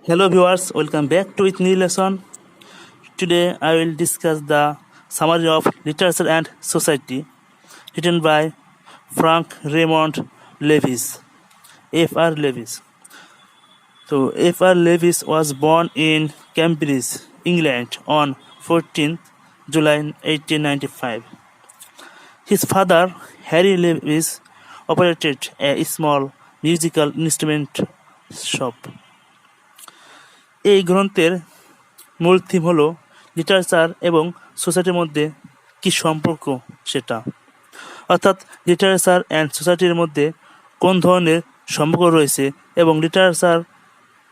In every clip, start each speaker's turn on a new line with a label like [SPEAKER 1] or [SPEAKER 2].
[SPEAKER 1] Hello viewers, welcome back to with new lesson. Today I will discuss the summary of literature and society written by Frank Raymond Lewis. F.R. Lewis. So F.R. Lewis was born in Cambridge, England on 14th July 1895. His father, Harry Lewis, operated a small musical instrument shop. এই গ্রন্থের মূল theme হলো literature এবং সোসাইটির মধ্যে কি সম্পর্ক সেটা, অর্থাৎ লিটারেচার অ্যান্ড সোসাইটির মধ্যে কোন ধরনের সম্পর্ক রয়েছে এবং লিটারেচার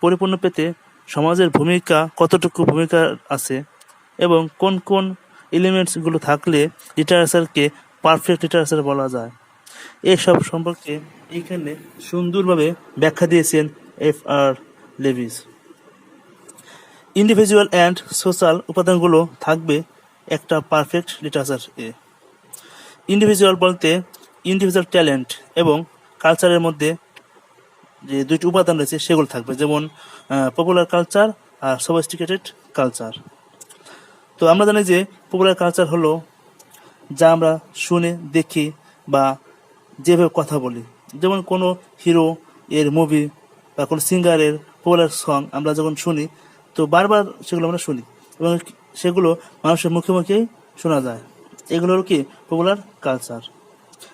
[SPEAKER 1] পরিপূর্ণ পেতে সমাজের ভূমিকা কতটুকু ভূমিকা আছে এবং কোন কোন এলিমেন্টসগুলো থাকলে লিটারেচারকে পারফেক্ট লিটারেচার বলা যায়, এসব সম্পর্কে এইখানে সুন্দরভাবে ব্যাখ্যা দিয়েছেন F.R. লেভিস। ইন্ডিভিজুয়াল অ্যান্ড সোশ্যাল উপাদানগুলো থাকবে একটা পারফেক্ট লিটারেচার এ। ইন্ডিভিজুয়াল বলতে ইন্ডিভিজুয়াল ট্যালেন্ট এবং কালচারের মধ্যে যে দুইটি উপাদান রয়েছে সেগুলো থাকবে, যেমন পপুলার কালচার আর সফিস্টিকেটেড কালচার। তো আমরা জানি যে পপুলার কালচার হলো যা আমরা শুনে দেখি বা যেভাবে কথা বলি, যেমন কোনো হিরো এর মুভি বা কোনো সিঙ্গারের পপুলার সং আমরা যখন শুনি তো বারবার সেগুলো আমরা শুনি এবং সেগুলো মানুষের মুখে মুখেই শোনা যায়, এগুলো হলো কি পপুলার কালচার।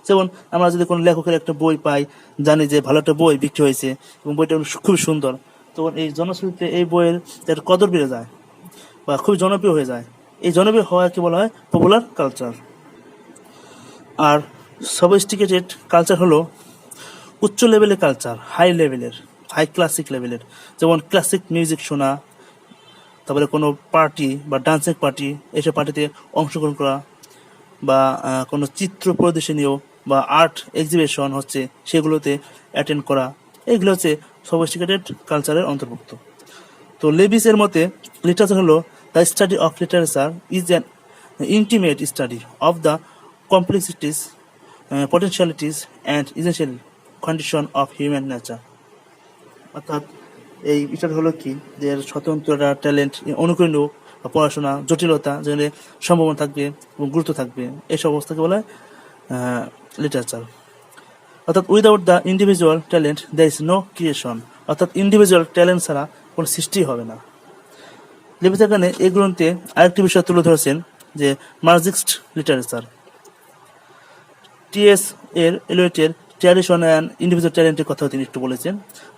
[SPEAKER 1] যেমন আমরা যদি কোনো লেখকের একটা বই পাই, জানি যে ভালো একটা বই বিক্রি হয়েছে এবং বইটা খুব সুন্দর, তখন এই জনশ্রুতিতে এই বইয়ের একটা কদর বেড়ে যায় বা খুব জনপ্রিয় হয়ে যায়। এই জনপ্রিয় হওয়াকে বলা হয় পপুলার কালচার। আর সফিস্টিকেটেড কালচার হলো উচ্চ লেভেলের কালচার, হাই ক্লাসিক লেভেলের, যেমন ক্লাসিক মিউজিক শোনা, তারপরে কোনো পার্টি বা ডান্সিং পার্টি, এইসব পার্টিতে অংশগ্রহণ করা বা কোনো চিত্র প্রদর্শনীয় বা আর্ট এক্সিবিশন হচ্ছে সেগুলোতে অ্যাটেন্ড করা, এগুলো হচ্ছে সফিস্টিকেটেড কালচারের অন্তর্ভুক্ত। তো লেভিসের মতে লিটারেচার হলো the study of literature is an intimate study of the complexities, potentialities and essential condition of human nature. অর্থাৎ এই বিষয়টা হলো কি যে স্বতন্ত্রতা, ট্যালেন্ট, অনুকরণীয় পড়াশোনা, জটিলতা, যেখানে সম্ভাবনা থাকবে এবং গুরুত্ব থাকবে, এইসব অবস্থাকে বলা হয় লিটারেচার। অর্থাৎ without the individual talent there is no creation, অর্থাৎ ইন্ডিভিজুয়াল ট্যালেন্ট ছাড়া কোনো সৃষ্টি হবে না। লেভিস এখানে এই গ্রন্থে আরেকটি বিষয় তুলে ধরেছেন যে মার্জিক্সড লিটারেচার। টিএস এর এলিয়টের ট্র্যাডিশন অ্যান্ড ইন্ডিভিজুয়াল ট্যালেন্টের কথা তিনি একটু বলেছেন,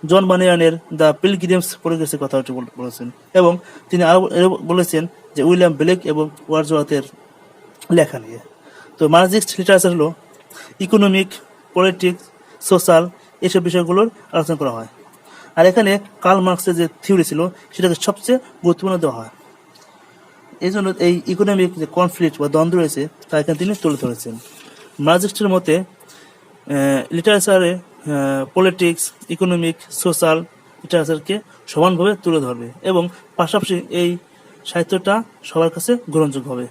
[SPEAKER 1] জন বানিয়ানের দ্য পিলগ্রিমস প্রোগ্রেসের কথা বলেছেন এবং তিনি আরও বলেছেন যে উইলিয়াম ব্লেক এবং ওয়ার্ডসওয়ার্থের লেখা নিয়ে। তো মার্জিক্সড লিটারেচার হলো ইকোনমিক, পলিটিক্স, সোশ্যাল, এইসব বিষয়গুলোর আলোচনা করা হয়। আর এখানে কার্ল মার্কসের যে থিওরি ছিল সেটাকে সবচেয়ে গুরুত্বপূর্ণ দেওয়া হয়। এই জন্য এই ইকোনমিক যে কনফ্লিক্ট বা দ্বন্দ্ব রয়েছে তা এখানে তিনি তুলে ধরেছেন। মার্জিক্সটের মতে লিটারেচারে পলিটিক্স, ইকোনমিক, সোশ্যাল লিটারেচারকে সমানভাবে তুলে ধরবে এবং পাশাপাশি এই সাহিত্যটা সবার কাছে গ্রহণযোগ্য হবে।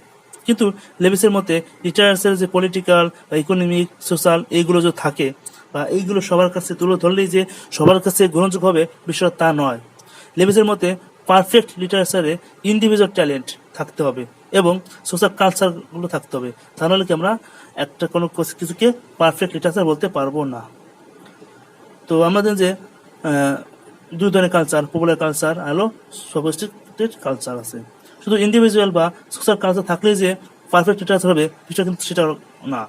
[SPEAKER 1] কিন্তু লেভিসের মতে লিটারেচারের যে পলিটিক্যাল বা ইকোনমিক, সোশ্যাল এইগুলো যে থাকে বা এইগুলো সবার কাছে তুলে ধরলেই যে সবার কাছে গ্রহণযোগ্য হবে বিষয়টা তা নয়। লেভিসের মতে পারফেক্ট লিটারেচারে ইন্ডিভিজুয়াল ট্যালেন্ট থাকতে হবে এবং সোশ্যাল কালচারগুলো থাকতে হবে, তা নাহলে কি আমরা একটা কোনো কিছুকে পারফেক্ট লিটারেচার বলতে পারবো না। তো আমরা জানি যে দুই ধরনের কালচার, পপুলার কালচার আর হলো সফিস্টিকেটেড কালচার আছে। শুধু ইন্ডিভিজুয়াল বা সোশ্যাল কালচার থাকলেই যে পারফেক্ট লিটারেচার হবে বিষয়টা কিন্তু সেটা না,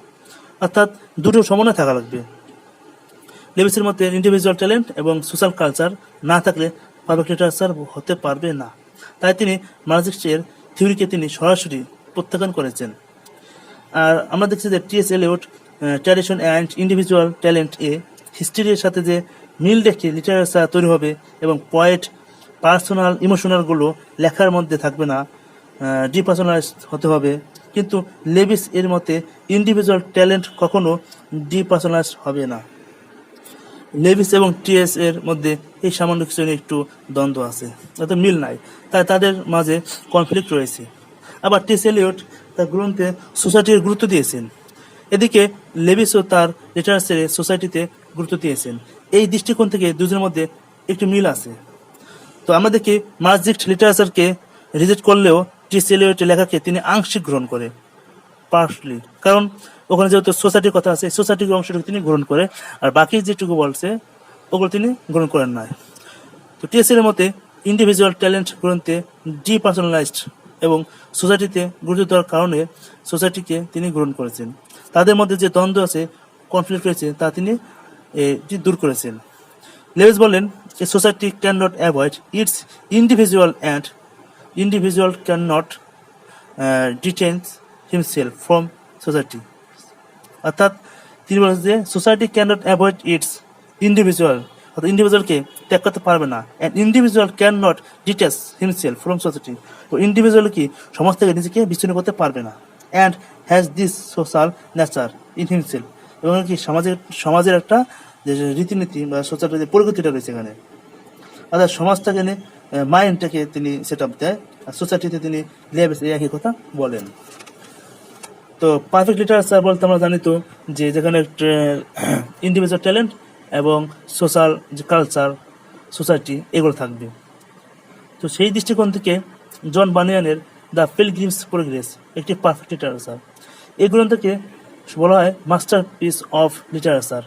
[SPEAKER 1] অর্থাৎ দুটো সমন্বয় থাকা লাগবে। লেভিসের মতে ইন্ডিভিজুয়াল ট্যালেন্ট এবং সোশ্যাল কালচার না থাকলে পারফেক্ট লিটারেচার হতে পারবে না। তাই তিনি মার্জিক্সের থিওরিকে তিনি সরাসরি প্রত্যাখ্যান করেছেন। আর আমরা দেখছি যে T S Eliot tradition and individual talent এ হিস্ট্রির সাথে যে মিল রেখে লিটারেচার তৈরি হবে এবং পয়েট পার্সোনাল ইমোশনালগুলো লেখার মধ্যে থাকবে না, ডিপার্সোনালাইজ হতে হবে। কিন্তু লেভিস এর মতে ইন্ডিভিজুয়াল ট্যালেন্ট কখনো ডিপার্সোনালাইজ হবে না। লেভিস এবং টিএস এর মধ্যে এই সামান্য কিছু নিয়ে একটু দ্বন্দ্ব আছে, অর্থাৎ মিল নাই, তাই তাদের মাঝে কনফ্লিক্ট রয়েছে। আবার টিএস এলিয়ট তার গ্রন্থে সোসাইটির গুরুত্ব দিয়েছেন, এদিকে লেভিসও তার লিটারেচারে সোসাইটিতে গুরুত্ব দিয়েছেন। এই দৃষ্টিকোণ থেকে দুজনের মধ্যে একটু মিল আছে। তো আমাদেরকে মার্জিক লিটারেচারকে রিজেক্ট করলেও টি.এস. এলিয়টের লেখাকে তিনি আংশিক গ্রহণ করে, পার্টলি, কারণ ওখানে যেহেতু সোসাইটির কথা আছে, সোসাইটির অংশটুকু তিনি গ্রহণ করে, আর বাকি যেটুকু বলছে ওগুলো তিনি গ্রহণ করেন না। তো টি.এস. এর মতে ইন্ডিভিজুয়াল ট্যালেন্ট গ্রন্থে ডিপার্সোনালাইজড এবং সোসাইটিতে গুরুত্ব দেওয়ার কারণে সোসাইটিকে তিনি গ্রহণ করেছেন। তাদের মধ্যে যে দ্বন্দ্ব আছে, কনফ্লিক্ট রয়েছে, তা তিনি দূর করেছেন। লেভিস বলেন, a society can not avoid its individual and individual can not detach himself from society. অর্থাৎ তিনি বলেছেন যে society can not avoid its individual, অর্থাৎ ইন্ডিভিজুয়ালকে ত্যাগ করতে পারবে না, and individual can not detach himself from society, তো ইন্ডিভিজুয়াল কি সমাজ থেকে নিজেকে বিচ্ছিন্ন করতে পারবে না, and has this social nature in himself, এবং কি সমাজের একটা যে রীতিনীতি বা সোসাইটির যে প্রকৃতিটা রয়েছে এখানে, অর্থাৎ সমাজটাকে মাইন্ডটাকে তিনি সেট আপ দেয়, আর সোসাইটিতে তিনি লেভিস এই একই কথা বলেন। তো পারফেক্ট লিটারেচার বলতে আমরা জানি তো যে যেখানে ইন্ডিভিজুয়াল ট্যালেন্ট এবং সোশ্যাল যে কালচার, সোসাইটি, এগুলো থাকবে। তো সেই দৃষ্টিকোণ থেকে জন বানিয়ানের দ্য পিলগ্রিমস প্রোগ্রেস একটি পারফেক্ট লিটারেচার। এই গ্রন্থকে বলা হয় মাস্টারপিস অফ লিটারেচার,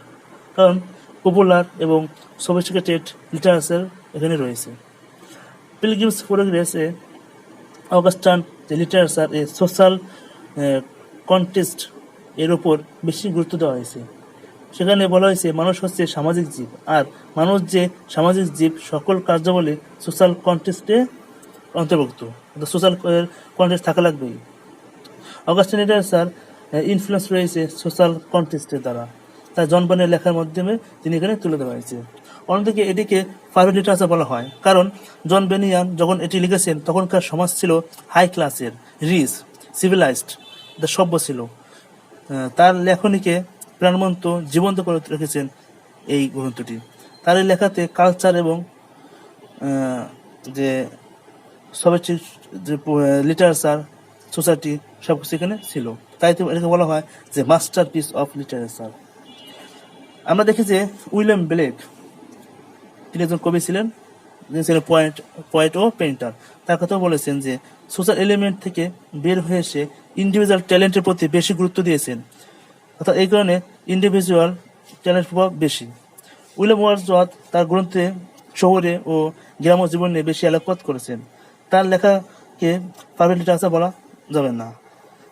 [SPEAKER 1] কারণ পপুলার এবং সফিস্টিকেটেড লিটারেচার এখানে রয়েছে। পিলগ্রিমস প্রোগ্রেসে অগাস্টান যে লিটারেচার এ সোশ্যাল কন্টেক্সট এর উপর বেশি গুরুত্ব দেওয়া হয়েছে। সেখানে বলা হয়েছে মানুষ হচ্ছে সামাজিক জীব, আর মানুষ যে সামাজিক জীব সকল কার্যাবলী সোশ্যাল কন্টেক্সটে অন্তর্ভুক্ত, সোশ্যাল কন্টেক্সট থাকা লাগবেই। অগাস্টিন লিটারেচার ইনফ্লুয়েন্স রয়েছে সোশ্যাল কন্টেক্সটের দ্বারা, তাই জন বানিয়ানের লেখার মাধ্যমে তিনি এখানে তুলে দেওয়া হয়েছে। অন্যদিকে এটিকে পারফেক্ট লিটারেচার বলা হয়, কারণ জন বানিয়ান যখন এটি লিখেছেন তখনকার সমাজ ছিল হাই ক্লাসের, রিচ, সিভিলাইজড, সভ্য ছিল। তার লেখনীকে প্রাণবন্ত, জীবন্ত করে রেখেছেন এই গ্রন্থটি। তার এই লেখাতে কালচার এবং যে সবেস্টিক যে লিটারেচার, সোসাইটি, সব কিছু এখানে ছিল, তাই তো এটাকে বলা হয় যে মাস্টারপিস অফ লিটারেচার। আমরা দেখি যে উইলিয়াম ব্লেক, তিনি একজন কবি ছিলেন, যিনি ছিলেন পোয়েট ও পেইন্টার। তার কথাও বলেছেন যে সোশ্যাল এলিমেন্ট থেকে বের হয়ে এসে ইন্ডিভিজুয়াল ট্যালেন্টের প্রতি বেশি গুরুত্ব দিয়েছেন, অর্থাৎ এই কারণে ইন্ডিভিজুয়াল ট্যালেন্ট প্রভাব বেশি। উইলিয়াম ওয়ার্ডসওয়ার্থ তার গ্রন্থে শহরে ও গ্রাম্য জীবন নিয়ে বেশি আলোকপাত করেছেন। তার লেখাকে পারফেক্ট লিটারেচার বলা যাবে না।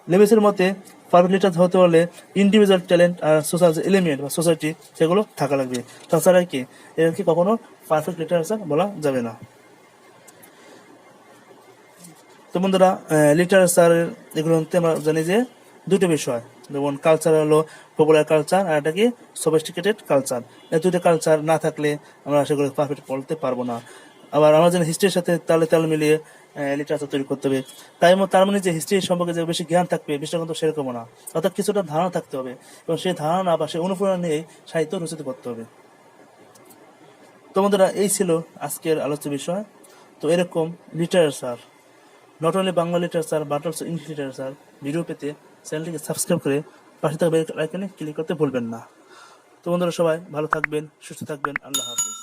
[SPEAKER 1] লেভিসের মতে পারফেক্ট লিটারেচার হতে হলে ইন্ডিভিজুয়াল ট্যালেন্ট আর সোশ্যাল এলিমেন্ট বা সোসাইটি সেগুলো থাকা লাগবে, তাছাড়া কি এদেরকে কখনো পারফেক্ট লিটারেচার বলা যাবে না। তো বন্ধুরা, লিটারেচারের এগুলোতে আমরা জানি যে দুটো বিষয়, যেমন কালচার হলো পপুলার কালচার, আর এটা কি সফিস্টিকেটেড কালচার। এই দুটো কালচার না থাকলে আমরা সেগুলো পারফেক্ট বলতে পারবো না। আবার আমরা যেন হিস্ট্রির সাথে তালে তাল মিলিয়ে লিটারেচার তৈরি করতে হবে। তার মানে যে হিস্ট্রি সম্পর্কে যে বেশি জ্ঞান থাকবে বিষয়টা কিন্তু সেরকমও না, অর্থাৎ কিছুটা ধারণা থাকতে হবে, এবং সেই ধারণা বা সেই অনুপ্রেরণা নিয়ে সাহিত্য রচিত করতে হবে। তো বন্ধুরা, এই ছিল আজকের আলোচ্য বিষয়। তো এরকম literature, not only Bangla literature but also English literature video পেতে চ্যানেলটিকে সাবস্ক্রাইব করে পাশে থাকা বেল আইকনে ক্লিক করতে ভুলবেন না। তো বন্ধুরা, সবাই ভালো থাকবেন, সুস্থ থাকবেন। আল্লাহ হাফিজ।